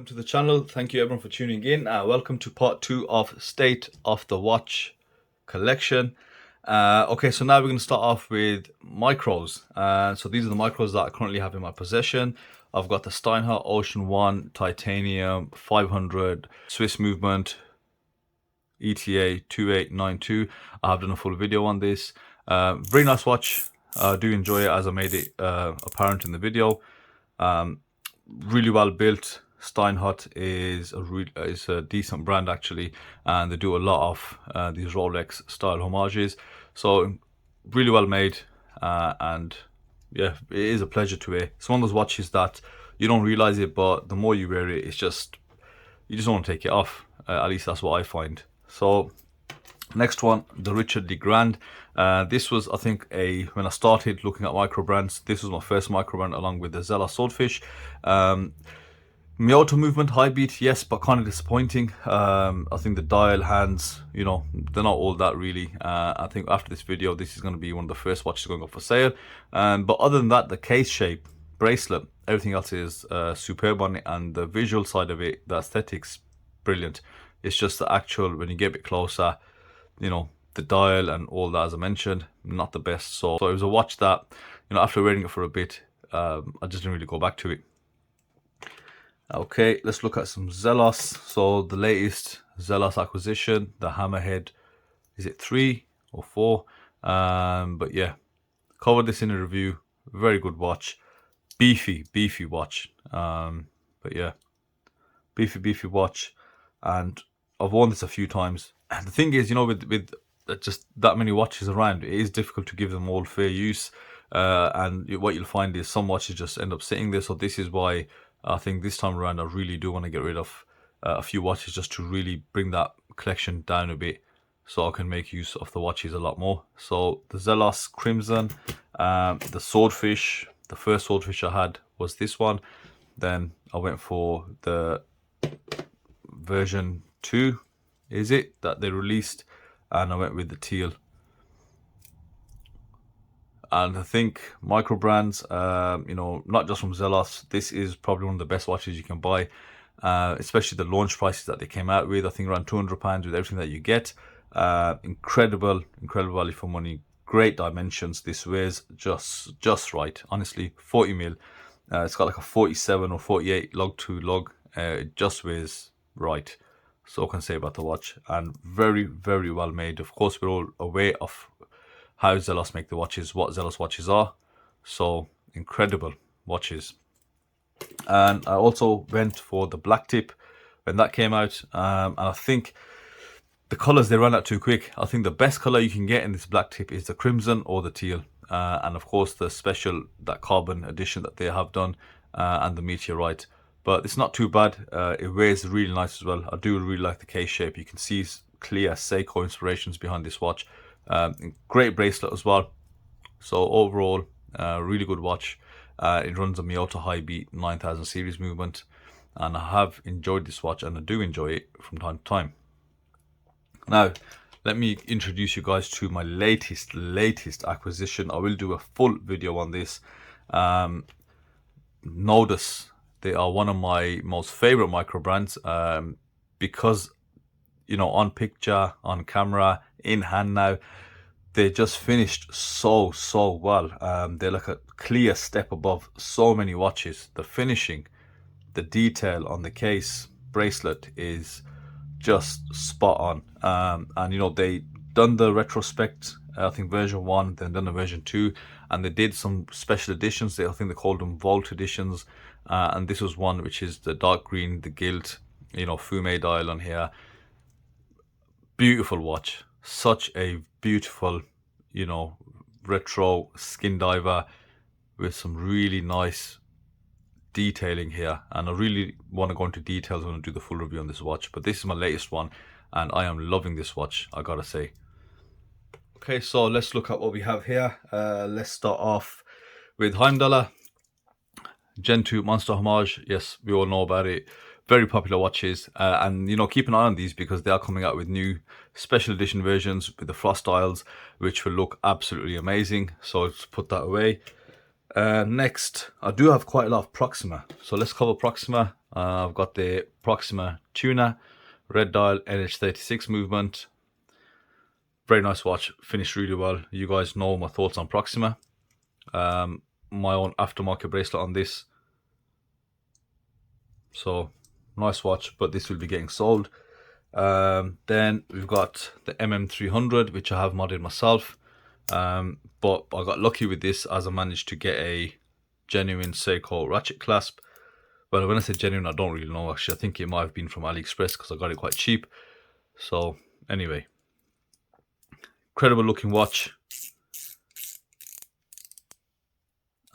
Welcome to the channel. Thank you everyone for tuning in. Welcome to part 2 of State of the Watch collection. Okay, so now we're going to start off with micros. So these are the micros that I currently have in my possession. I've got the Steinhart Ocean One titanium 500 Swiss movement ETA 2892. I have done a full video on this. Very nice watch. I do enjoy it, as I made it apparent in the video. Really well built. Steinhart is a decent brand actually, and they do a lot of these Rolex style homages. So really well made, and yeah, it is a pleasure to wear. It's one of those watches that you don't realize it, but the more you wear it, it's just, you just don't want to take it off. At least that's what I find. So next one, the Richard de Grand. This was, I think, when I started looking at microbrands, this was my first microbrand along with the Zelos Swordfish. Miyota movement, high beat, yes, but kind of disappointing. I think the dial hands, you know, they're not all that really. I think after this video, this is going to be one of the first watches going up for sale. But other than that, the case shape, bracelet, everything else is superb on it, and the visual side of it, the aesthetics, brilliant. It's just the actual, when you get a bit closer, you know, the dial and all that, as I mentioned, not the best. So it was a watch that, you know, after wearing it for a bit, I just didn't really go back to it. Okay, let's look at some Zelos. So the latest Zelos acquisition, the Hammerhead, is it 3 or 4? But yeah, covered this in a review. Very good watch, beefy watch. But yeah, beefy watch, and I've worn this a few times. And the thing is, you know, with just that many watches around, it is difficult to give them all fair use. And what you'll find is some watches just end up sitting there. So this is why I think this time around I really do want to get rid of a few watches, just to really bring that collection down a bit, so I can make use of the watches a lot more. So the Zelos Crimson, the Swordfish, the first Swordfish I had was this one. Then I went for the version 2, is it, that they released, and I went with the teal. And I think Microbrands, you know, not just from Zelos, this is probably one of the best watches you can buy, especially the launch prices that they came out with. I think around £200 with everything that you get. Incredible value for money. Great dimensions. This wears just right. Honestly, 40 mil. It's got like a 47 or 48 lug to lug. It just wears right. So I can say about the watch, and very well made. Of course, we're all aware of how Zelos make the watches, what Zelos watches are. So incredible watches. And I also went for the black tip when that came out, and I think the colors, they ran out too quick. I think the best color you can get in this black tip is the crimson or the teal, and of course the special, that carbon edition that they have done, and the meteorite. But it's not too bad. It wears really nice as well. I do really like the case shape. You can see clear Seiko inspirations behind this watch. Great bracelet as well. So overall, really good watch. It runs a Miyota high beat 9000 series movement, and I have enjoyed this watch, and I do enjoy it from time to time. Now let me introduce you guys to my latest acquisition. I will do a full video on this. Notice they are one of my most favorite microbrands, because, you know, on picture, on camera, in hand now, they just finished so well. They're like a clear step above so many watches. The finishing, the detail on the case, bracelet is just spot on. And you know, they done the retrospect, I think version 1, then done the version 2, and they did some special editions. I think they called them Vault editions, and this was one which is the dark green, the gilt, you know, fume dial on here. Beautiful watch, such a beautiful, you know, retro skin diver with some really nice detailing here. And I really want to go into details when I do the full review on this watch, but this is my latest one, and I am loving this watch, I gotta say. Okay, so let's look at what we have here. Let's start off with Heimdallr Gen 2 Monster Homage. Yes, we all know about it. Very popular watches, and you know, keep an eye on these because they are coming out with new special edition versions with the frost dials, which will look absolutely amazing. So let's put that away. Next, I do have quite a lot of Proxima, so let's cover Proxima. I've got the Proxima tuner, red dial, NH36 movement. Very nice watch, finished really well. You guys know my thoughts on Proxima. My own aftermarket bracelet on this. So nice watch, but this will be getting sold. Then we've got the MM300, which I have modded myself. But I got lucky with this as I managed to get a genuine Seiko ratchet clasp. Well, when I say genuine, I don't really know actually. I think it might have been from AliExpress because I got it quite cheap. So anyway, incredible looking watch.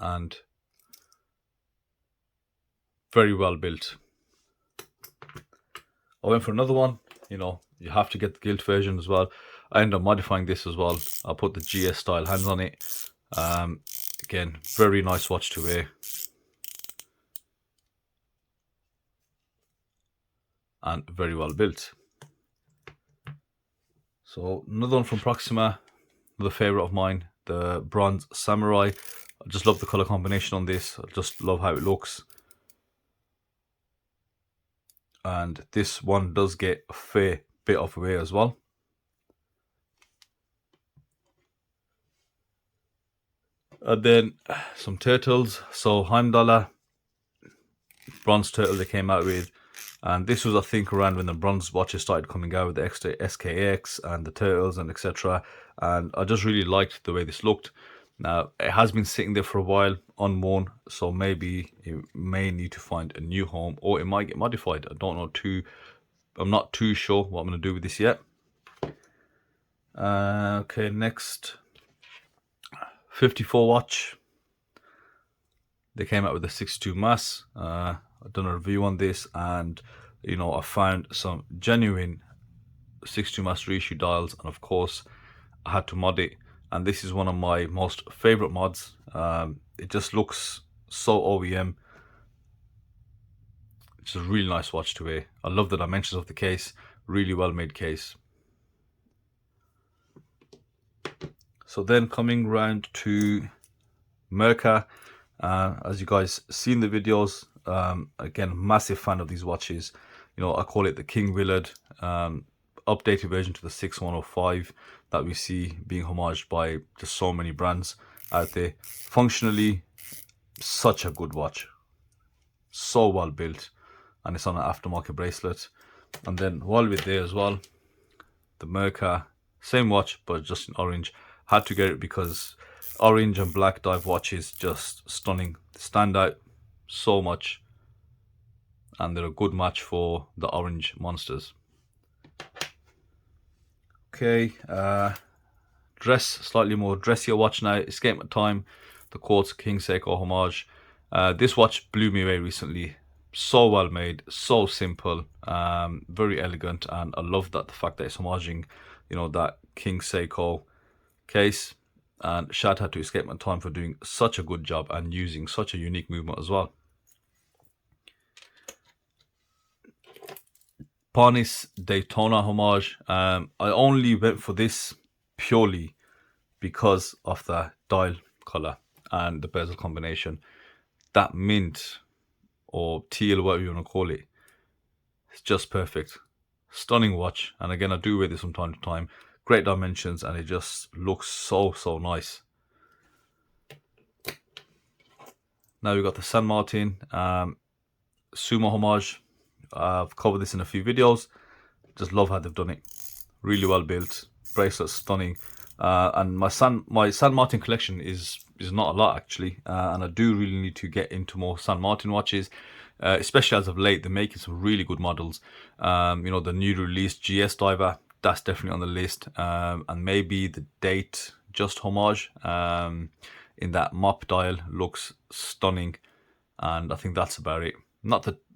And very well built. I went for another one. You know, you have to get the gilt version as well. I ended up modifying this as well. I put the GS style hands on it. Again, very nice watch to wear. And very well built. So another one from Proxima, another favorite of mine, the Bronze Samurai. I just love the color combination on this. I just love how it looks. And this one does get a fair bit of wear as well. And then some turtles. So Heimdallr, bronze turtle they came out with. And this was, I think, around when the bronze watches started coming out with the extra SKX and the turtles and etc. And I just really liked the way this looked. Now, it has been sitting there for a while, unworn, so maybe it may need to find a new home, or it might get modified. I don't know I'm not too sure what I'm going to do with this yet. Okay, next. 54 watch. They came out with a 62 mass. I've done a review on this, and you know, I found some genuine 62 mass reissue dials, and of course I had to mod it, and this is one of my most favorite mods. It just looks so OEM. It's a really nice watch to wear. I love the dimensions of the case, really well made case. So then coming round to Merkur, as you guys seen the videos, again, massive fan of these watches. You know, I call it the King Willard, updated version to the 6105 that we see being homaged by just so many brands out there. Functionally, such a good watch, so well built, and it's on an aftermarket bracelet. And then while we're there as well, the Merkur, same watch but just in orange. Had to get it because orange and black dive watches just stunning. They stand out so much, and they're a good match for the orange monsters. Okay, dress, slightly more dressier watch now. Escapement Time, the Quartz King Seiko Homage. This watch blew me away recently. So well made, so simple, very elegant, and I love that the fact that it's homaging, you know, that King Seiko case. And shout out to Escapement Time for doing such a good job and using such a unique movement as well. Panis Daytona Homage. I only went for this purely because of the dial color and the bezel combination. That mint or teal, whatever you want to call it, it's just perfect. Stunning watch, and again, I do wear this from time to time. Great dimensions, and it just looks so nice. Now we've got the San Martin Sumo Homage. I've covered this in a few videos. Just love how they've done it. Really well built. Bracelet stunning. And my San Martin collection is not a lot actually, and I do really need to get into more San Martin watches, especially as of late. They're making some really good models. You know, the new released GS diver, that's definitely on the list, and maybe the Date Just Homage in that mop dial looks stunning, and I think that's about it.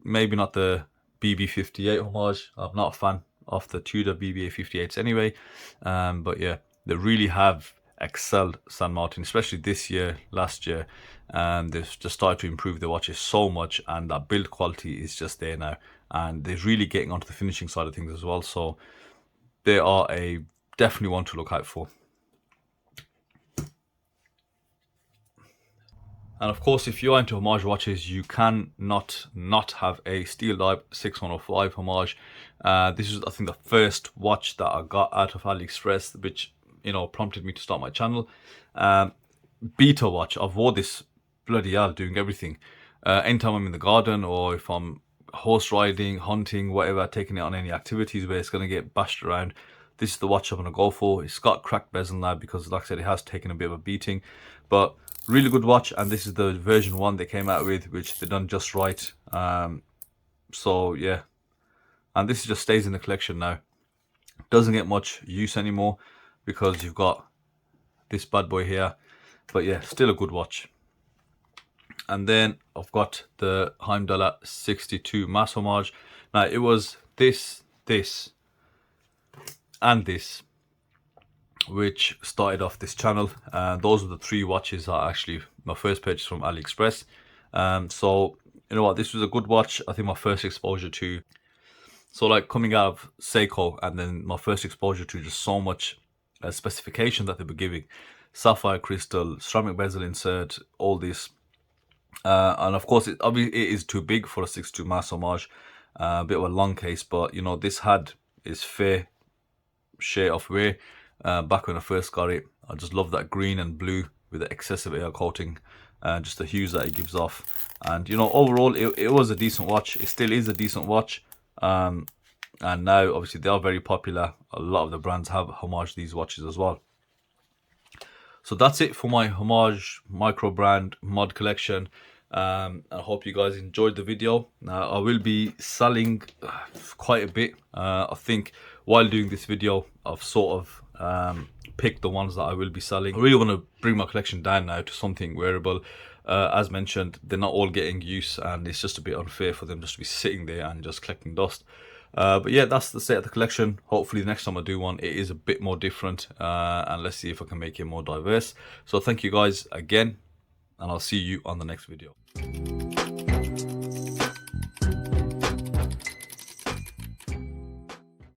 Maybe not the BB58 Homage. I'm not a fan of the Tudor BB58s anyway, but yeah, they really have excelled San Martin, especially this year, last year, and they've just started to improve their watches so much, and that build quality is just there now, and they're really getting onto the finishing side of things as well. So they are definitely one to look out for. And of course, if you are into Homage watches, you can not have a Steeldive 6105 Homage. This is, I think, the first watch that I got out of AliExpress, which, you know, prompted me to start my channel. Beta watch. I've wore this bloody hell doing everything. Anytime I'm in the garden, or if I'm horse riding, hunting, whatever, taking it on any activities where it's going to get bashed around, this is the watch I'm going to go for. It's got cracked bezel now because, like I said, it has taken a bit of a beating, but really good watch. And this is the version 1 they came out with, which they done just right. So yeah, and this just stays in the collection now. Doesn't get much use anymore because you've got this bad boy here, but yeah, still a good watch. And then I've got the Heimdallr 62 Mass Homage. Now it was this, and this which started off this channel. Those were the 3 watches that actually my first purchase from AliExpress. So you know what, this was a good watch. I think my first exposure to, so like coming out of Seiko, and then my first exposure to just so much specification that they were giving, sapphire crystal, ceramic bezel insert, all this. And of course, it is too big for a 62 Mass Homage, a bit of a long case, but you know, this had its fair share of wear. Back when I first got it, I just love that green and blue with the excessive air coating, just the hues that it gives off. And you know, overall, it was a decent watch. It still is a decent watch. And now, obviously, they are very popular. A lot of the brands have Homage these watches as well. So that's it for my Homage Microbrand mod collection. I hope you guys enjoyed the video. I will be selling quite a bit. I think while doing this video, I've sort of picked the ones that I will be selling. I really want to bring my collection down now to something wearable. As mentioned, they're not all getting use, and it's just a bit unfair for them just to be sitting there and just collecting dust. But yeah, that's the state of the collection. Hopefully the next time I do one, it is a bit more different, and let's see if I can make it more diverse. So thank you guys again, and I'll see you on the next video.